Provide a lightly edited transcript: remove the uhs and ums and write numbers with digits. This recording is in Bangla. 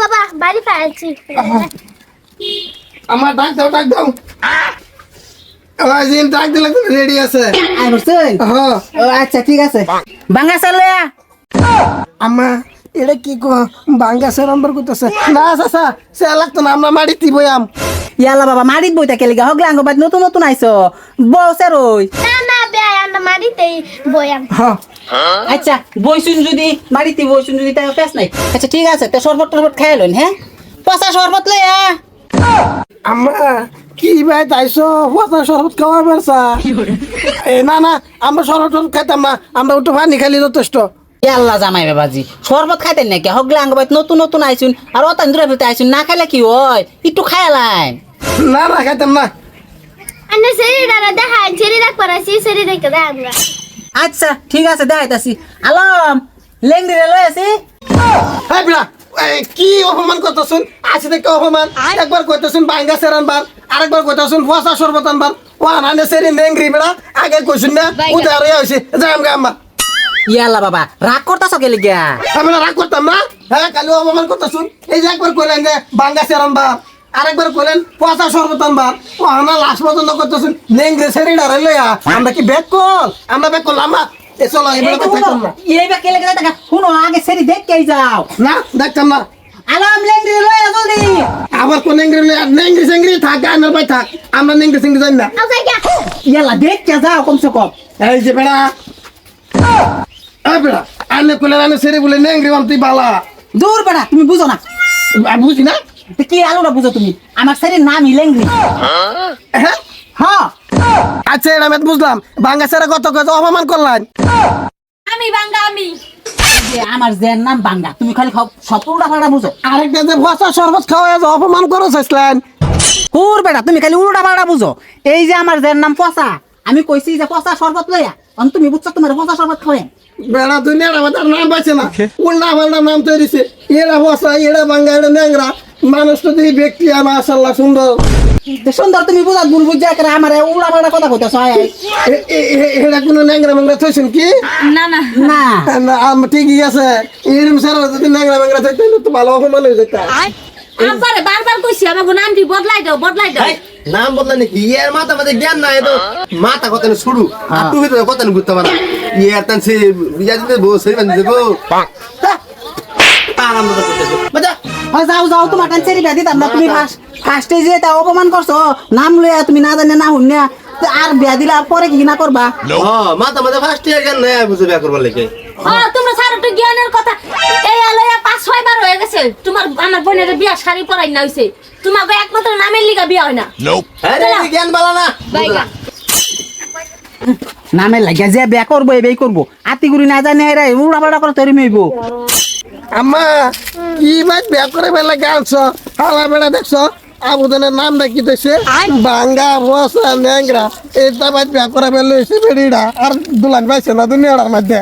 বাবা বাড়ি ফেলছি আমার ডাক দাও জিন ডাক দিলে রেডি আছে আই বসছেন হ্যাঁ ও আচ্ছা ঠিক আছে বাঙ্গা চাল আম্মা এটা কি কো বাঙ্গা সে নম্বর করতেছে না চাচা সে লাগতো না আমরা মাড়ি দিব আম ইয়ালা বাবা মারিত বইতা কেলিগা হগলে আঙ্গ বাদ নতুন নতুন আইছো বসে রই না বেয়া আমরা মারিতেই বয়াম হ্যাঁ আচ্ছা বইছুন যদি মারিতি বইছুন যদি তাই পেছ নাই আচ্ছা ঠিক আছে তো শরবত টরবত খাই লইন হ্যাঁ পচা শরবত লইয়া আম্মা কি ভাই তাইছো পচা শরবত খাওয়া বেরসা না আমরা শরবত খাইতাম না আমরা একটু পানি খালি যথেষ্ট ইয়াল্লা জামাই বাবাজি শরবত খাইতেন নাকি হগলে আঙ্গ বাদ নতুন নতুন আইছুন আর অতান দূরে ফেলতে আইছুন না খাইলে কি হয় একটু খাইলাইন না খাইতাম না আন্না শরীরটা দেখা শরীর করাছি শরীর দেখে দেখ আমরা আচ্ছা ঠিক আছে দেখাইতাছি আলম লেংডি রে লই আসি হ্যাঁ বিড়া কি অপমান করতেছুন আছে দেখে অপমান একবার কইতেছুন বাঙ্গা সের আনবার আরেকবার কইতেছুন পচা শরবত আনবার ওয়ান সেরি নেংরি বেড়া আগে কইছুন না উদার হইছে যাই আমগা ইয়াল্লা বাবা রাগ করতাছ কেলিগা আমি রাগ করতাম না হ্যাঁ কালি অপমান করতেছুন এই যে একবার কইলেন যে বাঙ্গা সের আনবার আরেকবার কইলেন পচা শরবত আনবার ওয়ানা লাস্ট পর্যন্ত করতেছুন নেংরি সেরি ডারে লইয়া আমরা কি ব্যাক করলাম না এ চলো এবারে থাকতাম না এইবা কেলিগা দেখা শুনো আগে সেরি দেখকেই যাও না দেখতাম না আলম লেংডি রে লই জলদি আবার কোন নেংরি সেংরি থাক আমার ভাই থাক আমরা নেংরি সেংরি জানি না আচ্ছা গা ইয়াল্লা দেখকে যাও কমসে কম এই যে বেড়া বেড়া আনে কোলে আনে সেরে বলে নেংরি বাম তুই বালা দূর বেড়া তুমি বুঝো না বুঝি না তো কি আলোটা বুঝো তুমি আমার সেরির নাম লেংডি হ্যাঁ হ্যাঁ আচ্ছা এটা আমি বুঝলাম বাঙ্গা সেরা কত কত অপমান করলেন আমি বাঙ্গা আমি যে আমার জের নাম বাঙ্গা তুমি খালি সব উল্টা পাল্টা বুঝো আরেকটা যে পচা শরবত খাওয়া যে অপমান করো চাইছিলেন হুর বেটা তুমি খালি উল্টা পাল্টা বুঝো এই যে আমার জের নাম পচা আমি কইছি যে পচা শরবত লইয়া তুমি বুঝছো তোমার পচা শরবত খাওয়াই বেড়া দুনিয়ার আমাদের নাম পাইছে না উল্টা পাল্টা নাম তৈরিছে এরা পচা এরা বাঙ্গা এরা নেংরা মানুষ তো দেখি ব্যক্তি মাশাআল্লাহ সুন্দর সুন্দর তুমি বুঝা ভুল বুঝা করে আমার উল্টা পাল্টা কথা কইতাছ এটা কোনো নেংরা মেংরা থইছেন কি না না না ঠিকই আছে এরম সারা যদি নেংরা মেংরা থাকতে তো ভালো অপমান হয়ে যেত আব্বারে বারবার কইছি আমাকে নামটি বদলাই দাও নাম বদলা নাকি ইয়ার মাথা মাঝে জ্ঞান নাই তো মাথা কত শুরু আর তুই তো কত ঘুরতে পারা ইয়ার তান সে ইয়া দিতে বউ সেই বান্ধি দেবো আরাম মতো করতেছো বাজা যাও যাও তোমার কাছে ছেড়ে দিতাম না তুমি ফার্স্টে যে তা অপমান করছো নাম লইয়া তুমি না জানে না শুনিয়া আর বিয়া দিলা পরে কি না করবা হ্যাঁ মাথা মাঝে ফার্স্ট ইয়ার জ্ঞান নাই বুঝে বিয়া করবার লাগে তোমরা স্যার একটু জ্ঞানের কথা এই আলোয়া 5-6 বার হয়ে গেছে তোমার আমার বোনের বিয়া শাড়ি পরাই না হইছে তোমাকে একমাত্র নামের লিগা বিয়া হয় না আরে জ্ঞান বালা না বাইগা নামে লাগিয়া যে বিয়া করবো এই করবো আতিগুড়ি না জানে এরা উড়া পাড়া করে তৈরি মেইব আম্মা কি মাছ বিয়া করে বেলা গাছ হালা বেড়া দেখছো আবুদনের নাম ডাকি দিছে বাঙ্গা বসা নেংরা এইটা মাছ বিয়া করে বেলা হয়েছে বেড়িটা আর দুলান পাইছে না দুনিয়ার মধ্যে